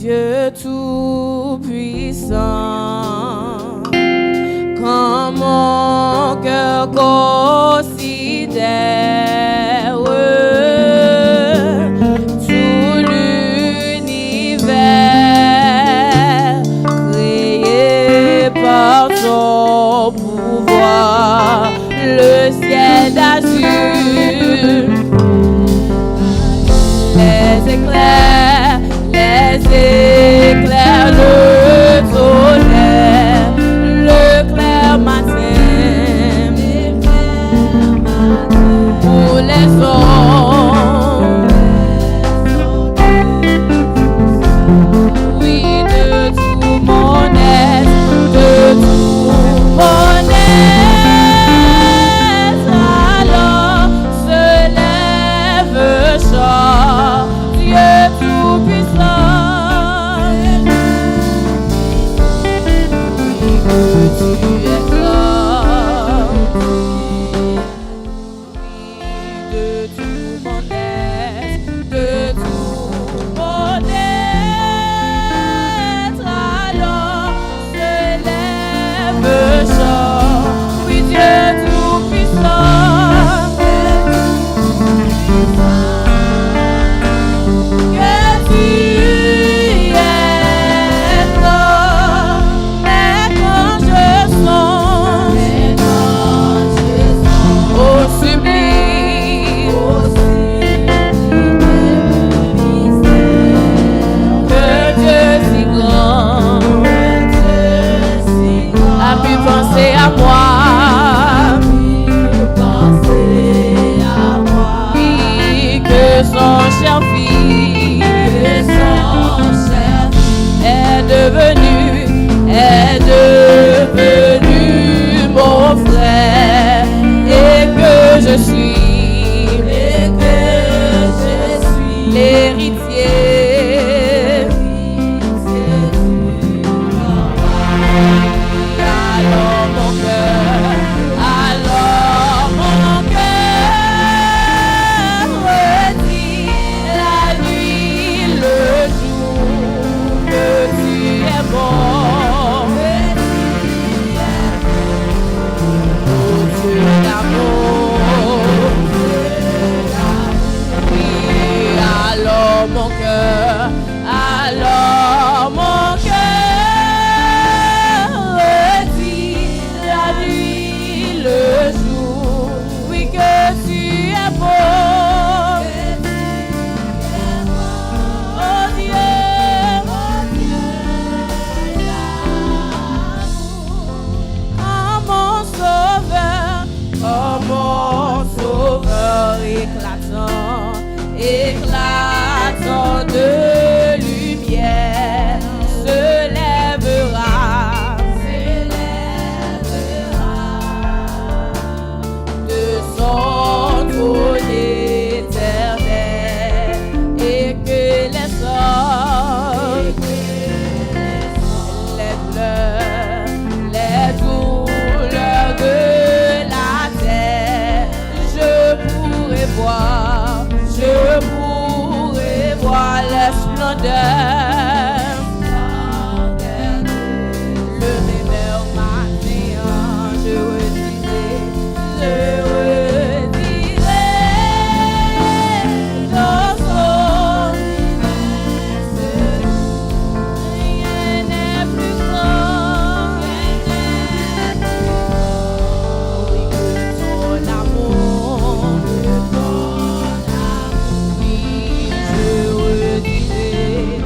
Dieu tout-puissant, quand mon cœur considère tout l'univers créé par ton pouvoir, le ciel d'azur, les éclairs, le tonnerre, le clair matin, pour les hommes, oui, de tout mon être, de tout mon être, alors se lève chant, Dieu tout-puissant. Est devenu mon frère et que je suis l'héritier. Alors mon cœur redit la nuit, le jour que tu es bon. Alors mon cœur redit la nuit, le jour, oui que tu es beau. Oh Dieu, oh mon sauveur éclatant de lumière, se lèvera de son trône éternel, et que les hommes, les pleurs, les douleurs de la terre, je pourrai voir la splendeur. Le réveil matin, je redirai dans son rien n'est plus grand, oui que ton amour, oui je redirai.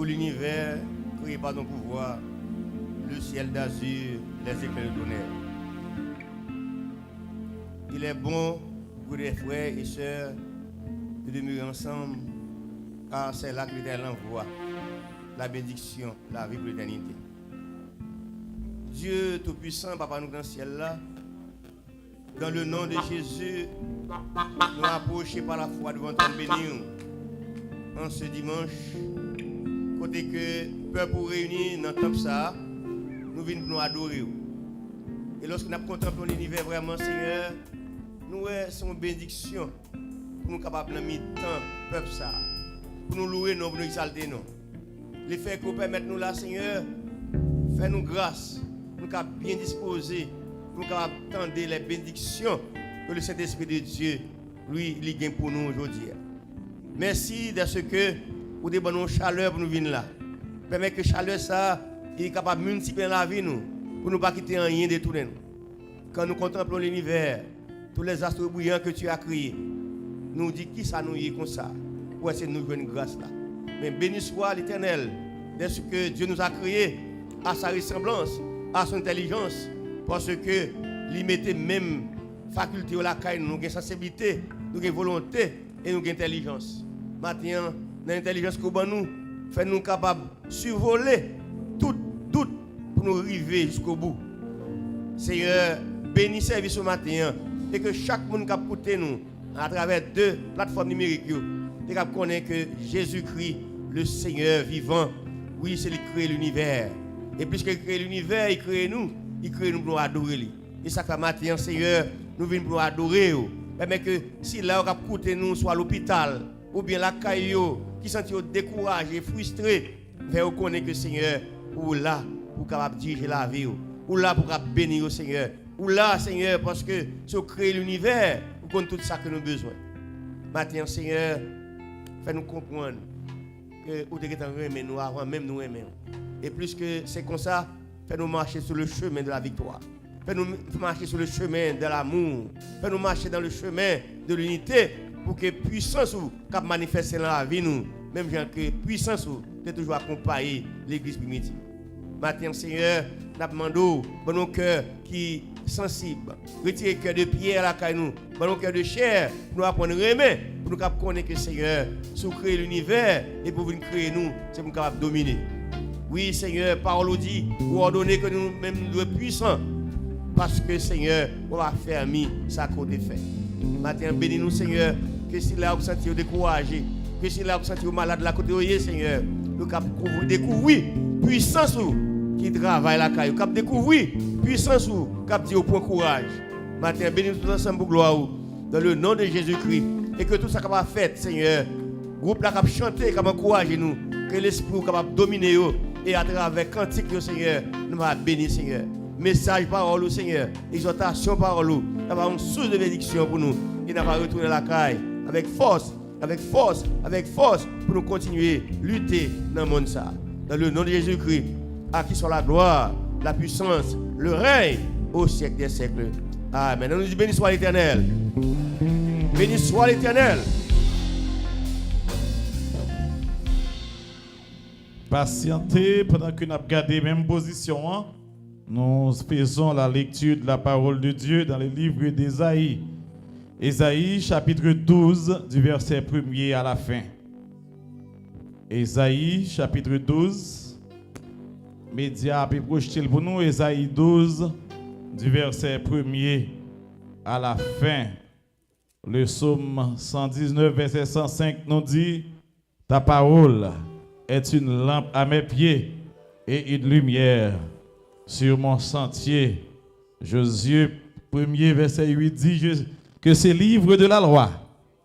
l'univers créé par ton pouvoir, le ciel d'azur, les éclairs de tonnerre. Il est bon pour les frères et sœurs de demeurer ensemble, car c'est là que l'Éternel envoie la bénédiction, la vie pour l'éternité. Dieu Tout-Puissant, Papa nous dans le ciel là, dans le nom de Jésus, nous approchons par la foi devant ton béni en ce dimanche, côté que peuple pour réunir dans le temple ça, nous venons nous adorer. Et lorsque nous contemplons l'univers vraiment, Seigneur, nous sommes une bénédiction pour nous capables de mettre temps peuple ça, pour nous louer, nous, pour nous exalter nous. Les faits que vous permettez nous là, Seigneur, fais-nous grâce, nous sommes bien disposés, nous sommes attendre les bénédictions que le Saint-Esprit de Dieu, lui, il gagne pour nous aujourd'hui. Merci de ce que vous avez bonne chaleur pour nous venir là. Permet que chaleur ça, il est capable de multiplier la vie nous, pour ne pas quitter rien de tout nous. Quand nous contemplons l'univers, tous les astres brillants que tu as créés, nous dit qui ça nous y est comme ça, pour essayer de nous jouer une grâce là. Mais béni soit l'Éternel de ce que Dieu nous a créé à sa ressemblance, à son intelligence, parce que il mettait même faculté au lacaille, nous avons sensibilité, nous avons volonté et nous avons intelligence. Maintenant, l'intelligence que nous fait nous capables de survoler tout doute pour nous arriver jusqu'au bout. Seigneur, bénis service ce matin et que chaque monde qui a écouté nous à travers 2 plateformes numériques, et qui connaît que Jésus-Christ, le Seigneur vivant, oui, c'est lui qui crée l'univers. Et puisqu'il crée l'univers, il crée nous pour nous adorer lui. Et ça fait matin, Seigneur, nous venons pour nous adorer. Mais que si là, on a écouté nous, soit à l'hôpital, ou bien la caillou, qui sont découragés, frustrés, vous connaître que Seigneur, ou là, pour capable diriger la vie, ou là, pour capable bénir au Seigneur, ou là, Seigneur, parce que si on crée l'univers, vous connaissez tout ça que nous avons besoin. Maintenant, Seigneur, fais-nous comprendre que vous devez aimer nous avant même nous aimer. Et plus que c'est comme ça, fais-nous marcher sur le chemin de la victoire. Fais-nous marcher sur le chemin de l'amour. Fais-nous marcher dans le chemin de l'unité pour que puissance ou cap manifester dans la vie nous, même que puissance ou de toujours accompagner l'église primitive. Maintenant, Seigneur, nous demandons dans nos cœurs qui sensibles, retirer le cœur de pierre à la caille nous, dans nos cœurs de chair, pour nous apprendre à aimer, pour nous connaître que Seigneur, si vous créez l'univers et pour vous créer nous, c'est pour nous capables de dominer. Oui, Seigneur, parole dit, vous ordonnez que nous-mêmes nous soyons puissants, parce que Seigneur, on va faire ça qu'on a fait. Maintenant, bénis-nous, Seigneur, que si là vous sentez découragé, que si là vous sentez malade, là côté Seigneur, nous capable découvrir puissance qui travaille la caille, cap découvrir puissance cap dit au point courage. Maintenant, bénis-nous tous ensemble pour gloire dans le nom de Jésus-Christ et que tout ça capable faire, Seigneur, groupe là cap chanter, cap encourager nous, que l'esprit capable dominer et à travers cantique, Seigneur, nous va bénir, Seigneur. Message, parole au Seigneur, exhortation, parole, nous avons une source de bénédiction pour nous et nous allons retourner la caille avec force, pour nous continuer à lutter dans le monde. Dans le nom de Jésus-Christ, à qui soit la gloire, la puissance, le règne au siècle des siècles. Amen. On nous dit béni soit l'Éternel. Béni soit l'Éternel. Patientez pendant que nous avons gardé la même position. Nous faisons la lecture de la parole de Dieu dans le livre d'Ésaïe. Ésaïe chapitre 12 du verset 1er à la fin. Ésaïe chapitre 12. Média a pu projeter pour nous. Ésaïe 12 du verset 1er à la fin. Le psaume 119 verset 105 nous dit: ta parole est une lampe à mes pieds et une lumière sur mon sentier. Josué 1er verset 8 dit que ces livres de la loi,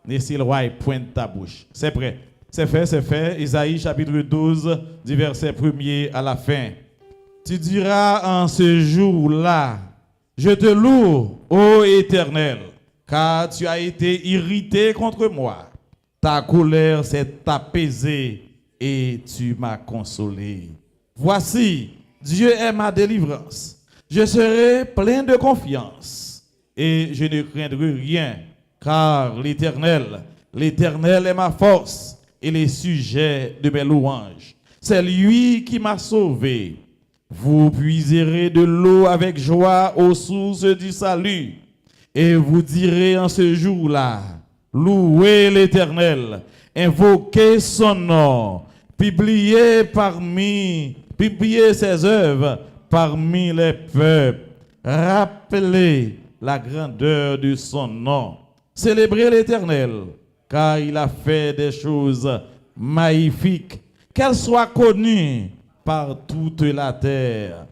ne s'il loi pointe ta bouche. C'est prêt, c'est fait, c'est fait. Isaïe chapitre 12 du verset 1er à la fin. Tu diras en ce jour-là: je te loue, ô Éternel, car tu as été irrité contre moi. Ta colère s'est apaisée et tu m'as consolé. Voici, Dieu est ma délivrance. Je serai plein de confiance et je ne craindrai rien, car l'Éternel est ma force et les sujets de mes louanges. C'est lui qui m'a sauvé. Vous puiserez de l'eau avec joie aux sources du salut. Et vous direz en ce jour-là, louez l'Éternel, invoquez son nom, publiez ses œuvres parmi les peuples, rappelez la grandeur de son nom, célébrez l'Éternel, car il a fait des choses magnifiques, qu'elles soient connues par toute la terre.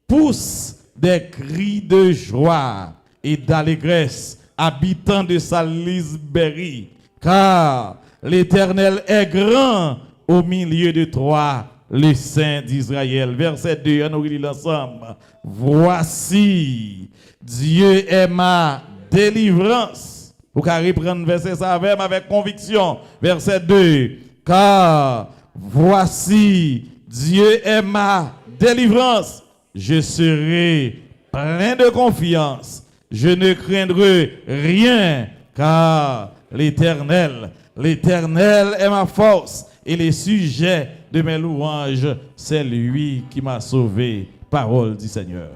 Pousse des cris de joie et d'allégresse, habitants de Salisbury, car l'Éternel est grand au milieu de toi, les saints d'Israël. Verset 2, on lit ensemble. Voici, Dieu est ma délivrance. Vous pouvez reprendre verset ça avec conviction. Verset 2, car voici, Dieu est ma délivrance. Je serai plein de confiance. Je ne craindrai rien, car l'Éternel est ma force et les sujets de mes louanges, c'est lui qui m'a sauvé. Parole du Seigneur.